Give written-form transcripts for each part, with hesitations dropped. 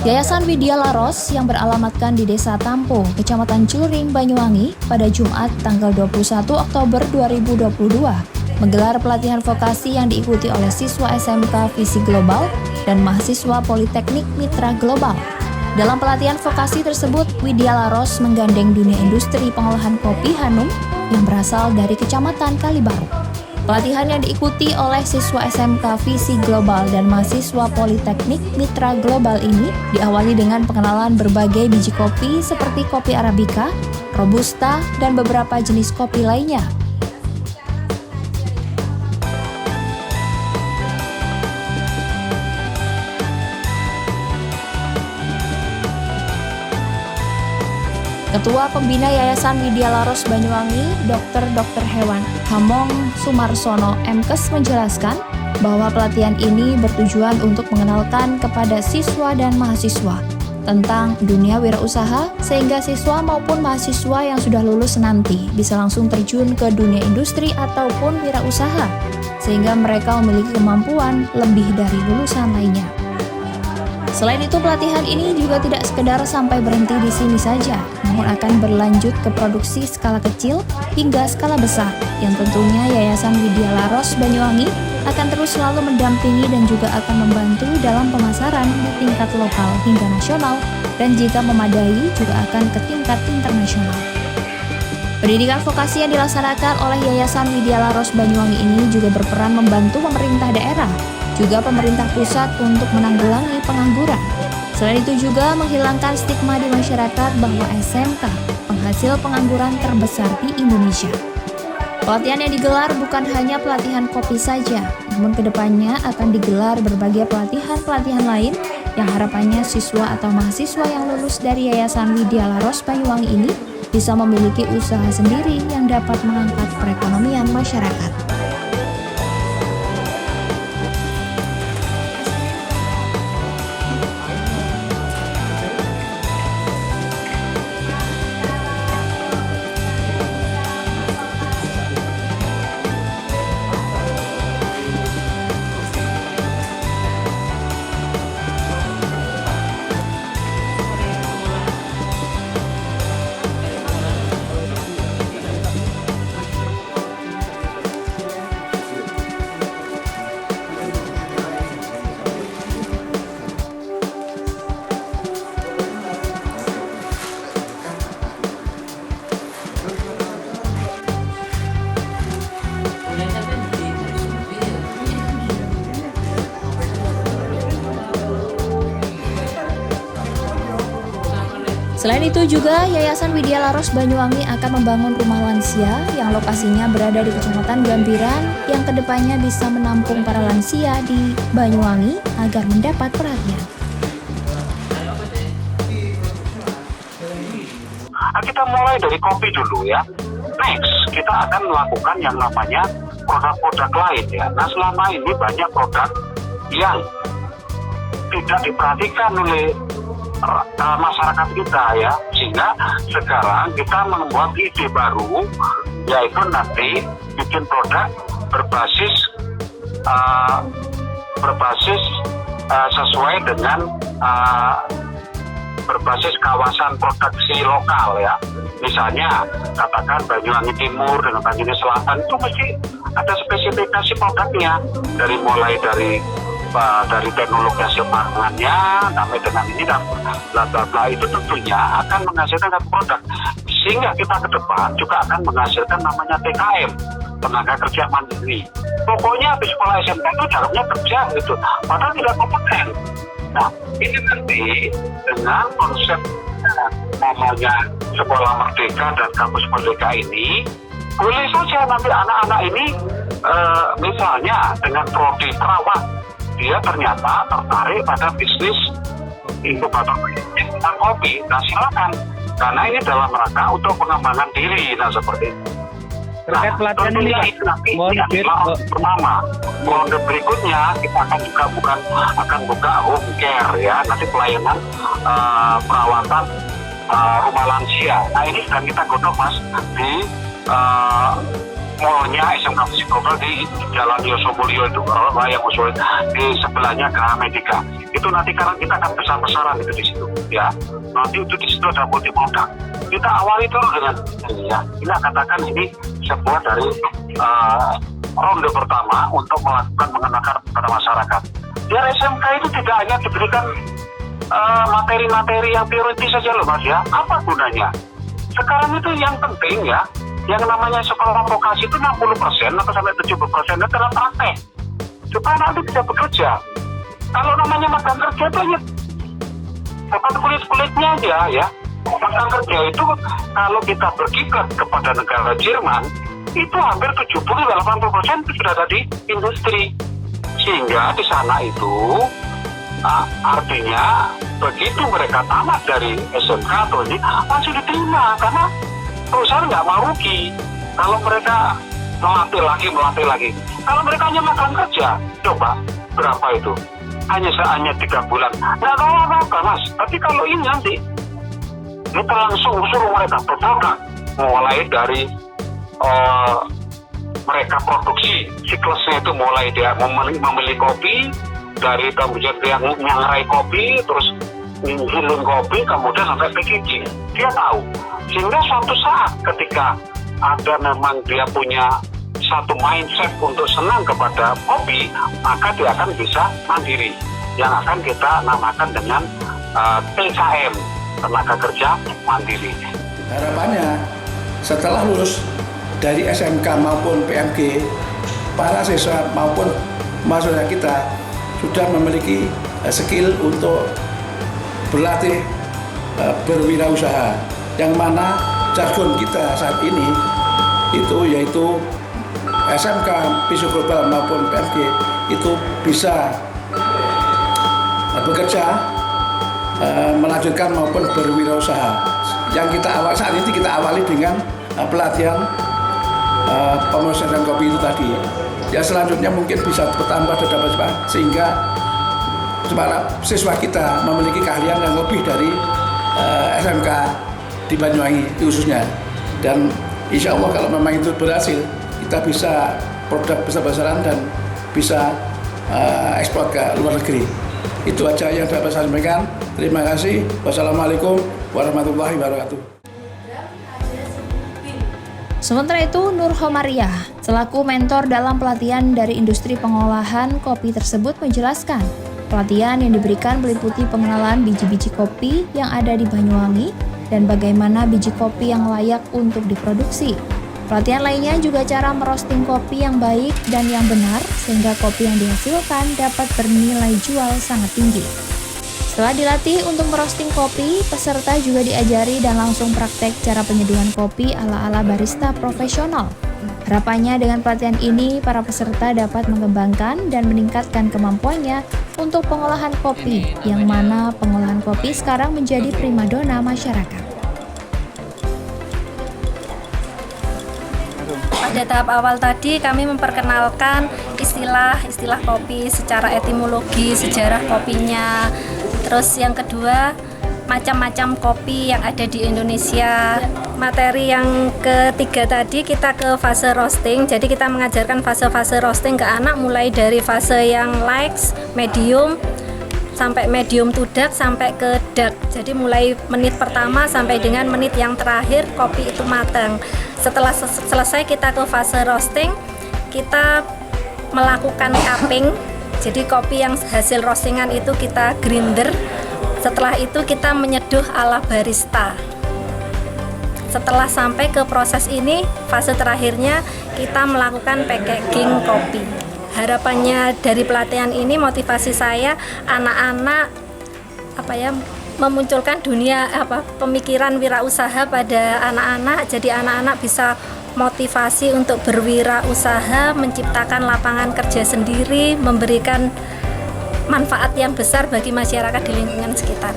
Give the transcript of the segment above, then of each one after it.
Yayasan Widya Laros yang beralamatkan di Desa Tampo, Kecamatan Ciluring, Banyuwangi pada Jumat tanggal 21 Oktober 2022 menggelar pelatihan vokasi yang diikuti oleh siswa SMK Visi Global dan mahasiswa Politeknik Mitra Global. Dalam pelatihan vokasi tersebut, Widya Laros menggandeng dunia industri pengolahan kopi Hanum yang berasal dari Kecamatan Kalibaru. Pelatihan yang diikuti oleh siswa SMK Visi Global dan mahasiswa Politeknik Mitra Global ini diawali dengan pengenalan berbagai biji kopi seperti kopi Arabica, Robusta, dan beberapa jenis kopi lainnya. Ketua Pembina Yayasan Widya Laros Banyuwangi, Dr. Hewan Hamong Sumarsono MKes menjelaskan bahwa pelatihan ini bertujuan untuk mengenalkan kepada siswa dan mahasiswa tentang dunia wirausaha sehingga siswa maupun mahasiswa yang sudah lulus nanti bisa langsung terjun ke dunia industri ataupun wirausaha sehingga mereka memiliki kemampuan lebih dari lulusan lainnya. Selain itu, pelatihan ini juga tidak sekedar sampai berhenti di sini saja, namun akan berlanjut ke produksi skala kecil hingga skala besar, yang tentunya Yayasan Widya Laros Banyuwangi akan terus selalu mendampingi dan juga akan membantu dalam pemasaran di tingkat lokal hingga nasional, dan jika memadai juga akan ke tingkat internasional. Pendidikan vokasi yang dilaksanakan oleh Yayasan Widya Laros Banyuwangi ini juga berperan membantu pemerintah daerah, juga pemerintah pusat untuk menanggulangi pengangguran. Selain itu juga menghilangkan stigma di masyarakat bahwa SMK penghasil pengangguran terbesar di Indonesia. Pelatihan yang digelar bukan hanya pelatihan kopi saja, namun kedepannya akan digelar berbagai pelatihan-pelatihan lain yang harapannya siswa atau mahasiswa yang lulus dari Yayasan Widya Laros Banyuwangi ini bisa memiliki usaha sendiri yang dapat mengangkat perekonomian masyarakat. Selain itu juga, Yayasan Widya Laros Banyuwangi akan membangun rumah lansia yang lokasinya berada di Kecamatan Gambiran yang kedepannya bisa menampung para lansia di Banyuwangi agar mendapat perhatian. Kita mulai dari kopi dulu ya. Next, kita akan melakukan yang namanya produk-produk lain ya. Nah, selama ini banyak produk yang tidak diperhatikan oleh masyarakat kita ya, sehingga sekarang kita membuat ide baru, yaitu nanti bikin produk berbasis sesuai dengan berbasis kawasan produksi lokal ya. Misalnya katakan Banyuwangi Timur dengan Banyuwangi Selatan itu mesti ada spesifikasi produknya, dari mulai dari teknologi hasil pangannya sampai dengan ini dan bla bla bla, itu tentunya akan menghasilkan satu produk, sehingga kita ke depan juga akan menghasilkan namanya TKM, tenaga kerja mandiri. Pokoknya habis sekolah SMK itu jarumnya kerja gitu, padahal tidak kompeten. Nah, ini nanti dengan konsep namanya Sekolah Merdeka dan Kampus Merdeka ini, boleh saja nanti anak-anak ini misalnya dengan prodi perawat, dia ternyata tertarik pada bisnis inkubator kopi. Nah, silakan, karena ini dalam rangka untuk pengembangan diri. Nah, seperti itu. Terkait pelatihan ini, nanti pertama, ronde berikutnya kita akan juga akan buka home care ya, nanti pelayanan perawatan rumah lansia. Nah, ini sedang kita godok Mas di mallnya SMK Fisik Global di Jalan Yosomulyo itu, Raya Musuh, di sebelahnya Gramedia. Itu nanti karena kita akan besar-besaran itu di situ, ya. Nanti itu di situ ada multi produk. Kita awali dulu dengan ini, ya. Kita katakan ini sebuah dari ronde pertama untuk melakukan mengenakan kepada masyarakat. Biar SMK itu tidak hanya diberikan materi-materi yang teoritis saja loh Mas ya. Apa gunanya? Sekarang itu yang penting ya, yang namanya sekolah vokasi itu 60% atau sampai 70% itu adalah praktek. Supaya nanti bisa bekerja. Kalau namanya magang kerja itu hanya bukan kulit-kulitnya aja ya. Magang kerja itu kalau kita berkiblat kepada negara Jerman, itu hampir 70-80% itu sudah ada di industri. Sehingga di sana itu artinya begitu mereka tamat dari SMK atau ini langsung diterima karena perusahaan nggak mau rugi kalau mereka melatih lagi. Kalau mereka hanya magang kerja, coba berapa itu? Hanya 3 bulan. Nggak tahu apa-apa Mas. Tapi kalau ini nanti kita langsung suruh mereka berproduk, mulai dari mereka produksi siklusnya itu mulai dia memilih kopi, dari kemudian dia nyangrai kopi, terus ngiling kopi, kemudian sampai packaging. Dia tahu. Sehingga suatu saat ketika ada memang dia punya satu mindset untuk senang kepada kopi, maka dia akan bisa mandiri. Yang akan kita namakan dengan TKM, tenaga kerja mandiri. Harapannya setelah lulus dari SMK maupun PMG, para siswa maupun mahasiswa kita sudah memiliki skill untuk berlatih berwirausaha, yang mana jargon kita saat ini itu yaitu SMK Fisik Global maupun PMG itu bisa bekerja, melanjutkan maupun berwirausaha. Yang kita awal saat ini kita awali dengan pelatihan pemesanan kopi itu tadi. Ya selanjutnya mungkin bisa bertambah sehingga para siswa kita memiliki keahlian yang lebih dari SMK di Banyuwangi khususnya. Dan insya Allah kalau memang itu berhasil, kita bisa produk besar-besaran dan bisa ekspor ke luar negeri. Itu aja yang dapat saya sampaikan. Terima kasih. Wassalamualaikum warahmatullahi wabarakatuh. Sementara itu, Nur Homariah, selaku mentor dalam pelatihan dari industri pengolahan kopi tersebut menjelaskan, pelatihan yang diberikan meliputi pengenalan biji-biji kopi yang ada di Banyuwangi dan bagaimana biji kopi yang layak untuk diproduksi. Pelatihan lainnya juga cara merosting kopi yang baik dan yang benar sehingga kopi yang dihasilkan dapat bernilai jual sangat tinggi. Setelah dilatih untuk merosting kopi, peserta juga diajari dan langsung praktek cara penyeduhan kopi ala-ala barista profesional. Harapannya dengan pelatihan ini, para peserta dapat mengembangkan dan meningkatkan kemampuannya untuk pengolahan kopi, yang mana pengolahan kopi sekarang menjadi primadona masyarakat. Pada tahap awal tadi kami memperkenalkan istilah kopi secara etimologi, sejarah kopinya. Terus yang kedua, macam-macam kopi yang ada di Indonesia. Materi yang ketiga tadi kita ke fase roasting. Jadi kita mengajarkan fase-fase roasting ke anak mulai dari fase yang light, medium, sampai medium to dark, sampai ke dark. Jadi mulai menit pertama sampai dengan menit yang terakhir kopi itu matang. Setelah selesai kita ke fase roasting, kita melakukan cupping. Jadi kopi yang hasil roastingan itu kita grinder. Setelah itu kita menyeduh ala barista. Setelah sampai ke proses ini, fase terakhirnya kita melakukan packaging kopi. Harapannya dari pelatihan ini, motivasi saya anak-anak memunculkan pemikiran wirausaha pada anak-anak. Jadi anak-anak bisa motivasi untuk berwirausaha, menciptakan lapangan kerja sendiri, memberikan manfaat yang besar bagi masyarakat di lingkungan sekitar.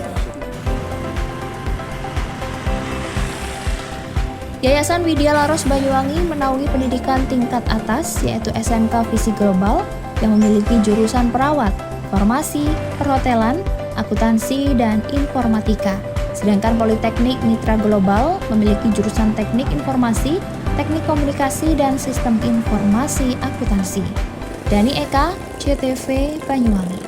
Yayasan Widya Laros Banyuwangi menaungi pendidikan tingkat atas yaitu SMK Fisik Global yang memiliki jurusan perawat, farmasi, perhotelan, akuntansi, dan informatika. Sedangkan Politeknik Mitra Global memiliki jurusan teknik informasi, Teknik Komunikasi dan Sistem Informasi Akuntansi. Dani Eka, CTV Banyuwangi.